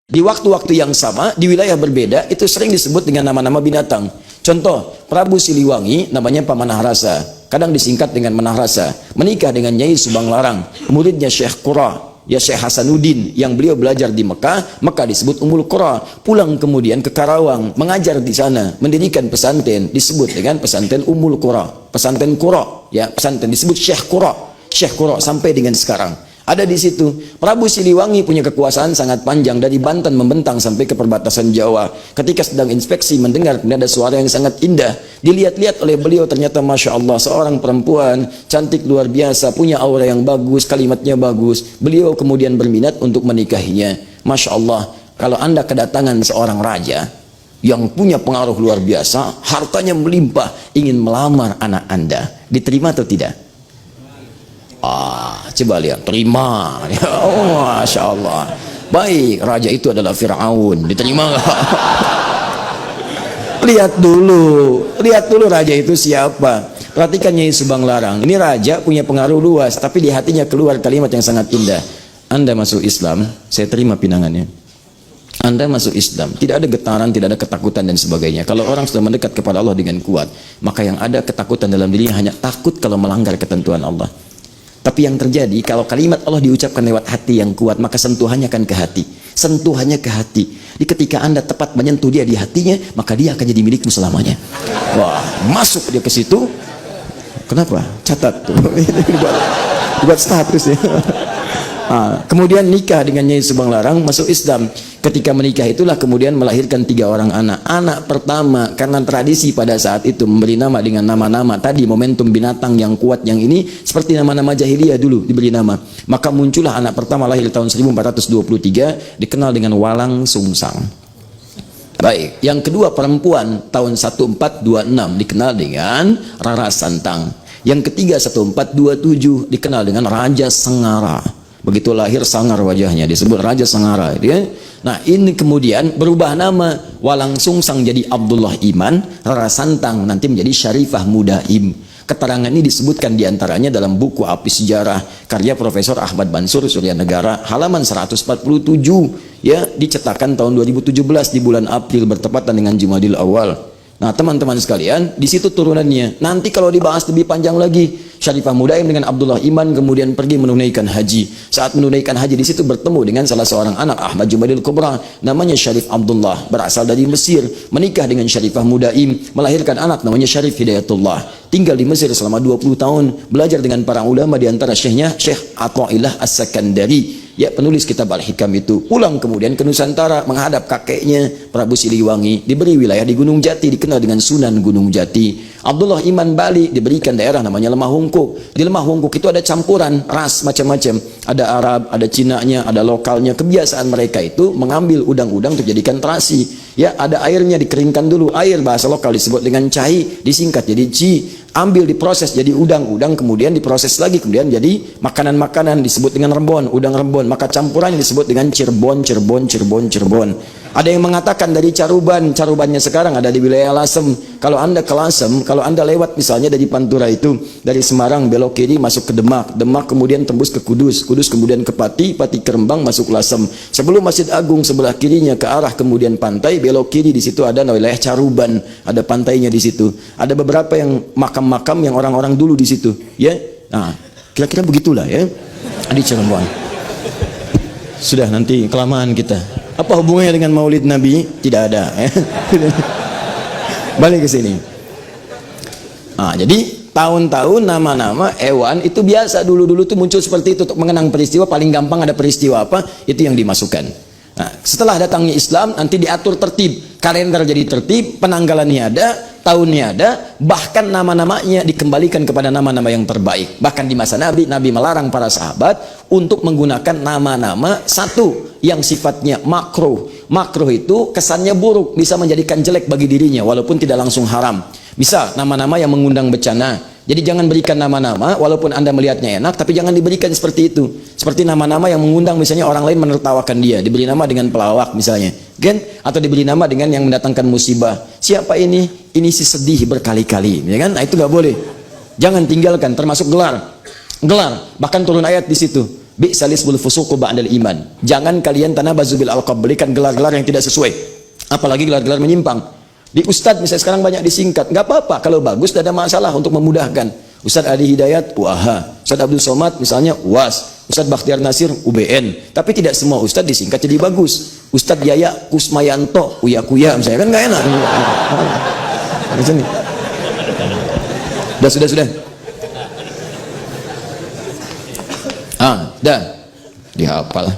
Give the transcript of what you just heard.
Di waktu-waktu yang sama, di wilayah berbeda, itu sering disebut dengan nama-nama binatang. Contoh, Prabu Siliwangi namanya Pamanaharasa, kadang disingkat dengan Manaharasa, menikah dengan Nyai Subanglarang, muridnya Syekh Qura, ya Syekh Hasanuddin, yang beliau belajar di Mekah, Mekah disebut Ummul Qura. Pulang kemudian ke Karawang, mengajar di sana, mendirikan pesantren, disebut dengan pesantren Ummul Qura, pesantren Qura, ya pesantren disebut Syekh Qura, Syekh Qura sampai dengan sekarang. Ada di situ. Prabu Siliwangi punya kekuasaan sangat panjang dari Banten membentang sampai ke perbatasan Jawa. Ketika sedang inspeksi mendengar ada suara yang sangat indah, dilihat-lihat oleh beliau, ternyata Masya Allah seorang perempuan cantik luar biasa, punya aura yang bagus, kalimatnya bagus. Beliau kemudian berminat untuk menikahinya. Masya Allah, kalau Anda kedatangan seorang raja yang punya pengaruh luar biasa, hartanya melimpah, ingin melamar anak Anda, diterima atau tidak? Coba lihat, terima. Oh, Masya Allah. Baik, raja itu adalah Fir'aun, diterima nggak? Lihat dulu raja itu siapa. Perhatikan Nyai Subanglarang, ini raja punya pengaruh luas, tapi di hatinya keluar kalimat yang sangat indah. Anda masuk Islam, saya terima pinangannya. Anda masuk Islam, tidak ada getaran, tidak ada ketakutan dan sebagainya. Kalau orang sudah mendekat kepada Allah dengan kuat, maka yang ada ketakutan dalam dirinya hanya takut kalau melanggar ketentuan Allah. Tapi yang terjadi, kalau kalimat Allah diucapkan lewat hati yang kuat, maka sentuhannya akan ke hati. Sentuhannya ke hati. Di ketika Anda tepat menyentuh dia di hatinya, maka dia akan jadi milikmu selamanya. Wah, masuk dia ke situ. Kenapa? Catat tuh. Buat status ya. Kemudian nikah dengan Nyai Subanglarang, masuk Islam. Ketika menikah itulah kemudian melahirkan 3 orang anak. Anak pertama, karena tradisi pada saat itu memberi nama dengan nama-nama tadi, momentum binatang yang kuat yang ini, seperti nama-nama jahiliyah dulu diberi nama. Maka muncullah anak pertama lahir tahun 1423, dikenal dengan Walang Sungsang. Baik, yang kedua perempuan tahun 1426 dikenal dengan Rara Santang. Yang ketiga 1427 dikenal dengan Raja Sengara. Begitu lahir sangar wajahnya, disebut Raja Sengara, ya. Nah, ini kemudian berubah nama, Walang Sungsang jadi Abdullah Iman, Rara Santang nanti menjadi Syarifah Mudaim. Keterangan ini disebutkan diantaranya dalam buku Api Sejarah karya Profesor Ahmad Mansur Suryanegara, halaman 147, ya, dicetakkan tahun 2017 di bulan April bertepatan dengan Jumadil Awal. Nah, teman-teman sekalian, di situ turunannya. Nanti kalau dibahas lebih panjang lagi, Syarifah Mudaim dengan Abdullah Iman kemudian pergi menunaikan haji. Saat menunaikan haji di situ bertemu dengan salah seorang anak Ahmad Jumadil Kubra, namanya Syarif Abdullah, berasal dari Mesir, menikah dengan Syarifah Mudaim, melahirkan anak namanya Syarif Hidayatullah. Tinggal di Mesir selama 20 tahun, belajar dengan para ulama, di antara syekhnya Syekh Athaillah As-Sakandari. Ya, penulis kitab Al-Hikam itu. Pulang kemudian ke Nusantara menghadap kakeknya Prabu Siliwangi, diberi wilayah di Gunung Jati, dikenal dengan Sunan Gunung Jati. Abdullah Iman balik, diberikan daerah namanya Lemah Hungkuk. Di Lemah Hungkuk itu ada campuran ras macam-macam, ada Arab, ada Cinanya, ada lokalnya. Kebiasaan mereka itu mengambil udang-udang untuk jadikan terasi. Ya, ada airnya dikeringkan dulu, air bahasa lokal disebut dengan cai, disingkat jadi ci. Ambil diproses jadi udang-udang, kemudian diproses lagi, kemudian jadi makanan-makanan disebut dengan rebon, udang rebon. Maka campurannya disebut dengan Cirebon. Ada yang mengatakan dari Caruban, Carubannya sekarang ada di wilayah Lasem. Kalau Anda ke Lasem, kalau Anda lewat misalnya dari Pantura itu, dari Semarang belok kiri masuk ke Demak, Demak kemudian tembus ke Kudus, Kudus kemudian ke Pati, Pati ke Rembang masuk Lasem. Sebelum Masjid Agung sebelah kirinya ke arah kemudian pantai, belok kiri, di situ ada wilayah Caruban, ada pantainya di situ. Ada beberapa yang makam-makam yang orang-orang dulu di situ, ya. Nah, kira-kira begitulah ya di Cirebon. Sudah, nanti kelamaan kita. Apa hubungannya dengan Maulid Nabi? Tidak ada. Ya. Balik ke sini. Nah, jadi tahun-tahun nama-nama hewan itu biasa dulu-dulu tuh muncul seperti itu untuk mengenang peristiwa. Paling gampang ada peristiwa apa, itu yang dimasukkan. Nah, setelah datangnya Islam nanti diatur tertib, kalender jadi tertib, penanggalannya ada, tahunnya ada, bahkan nama-namanya dikembalikan kepada nama-nama yang terbaik. Bahkan di masa Nabi, Nabi melarang para sahabat untuk menggunakan nama-nama satu yang sifatnya makruh. Makruh itu kesannya buruk, bisa menjadikan jelek bagi dirinya walaupun tidak langsung haram. Misal nama-nama yang mengundang bencana. Jadi jangan berikan nama-nama walaupun Anda melihatnya enak, tapi jangan diberikan seperti itu. Seperti nama-nama yang mengundang misalnya orang lain menertawakan dia, diberi nama dengan pelawak misalnya, kan? Atau diberi nama dengan yang mendatangkan musibah. Siapa ini? Ini si sedih berkali-kali, ya kan? Nah, itu nggak boleh. Jangan tinggalkan, termasuk gelar. Gelar, bahkan turun ayat di situ. Bi'sal ismul fusuqu ba'dal iman. Jangan kalian tanabazu bil alqab, berikan gelar-gelar yang tidak sesuai. Apalagi gelar-gelar menyimpang. Di Ustadz misalnya sekarang banyak disingkat. Enggak apa-apa, kalau bagus tidak ada masalah untuk memudahkan. Ustadz Ali Hidayat UAH, Ustadz Abdul Somad misalnya UAS, Ustadz Bakhtiar Nasir UBN. Tapi tidak semua Ustadz disingkat jadi bagus. Ustadz Yaya Kusmayanto Uya Kuya misalnya, kan enggak enak. Di sini. Sudah. Dah dihafal.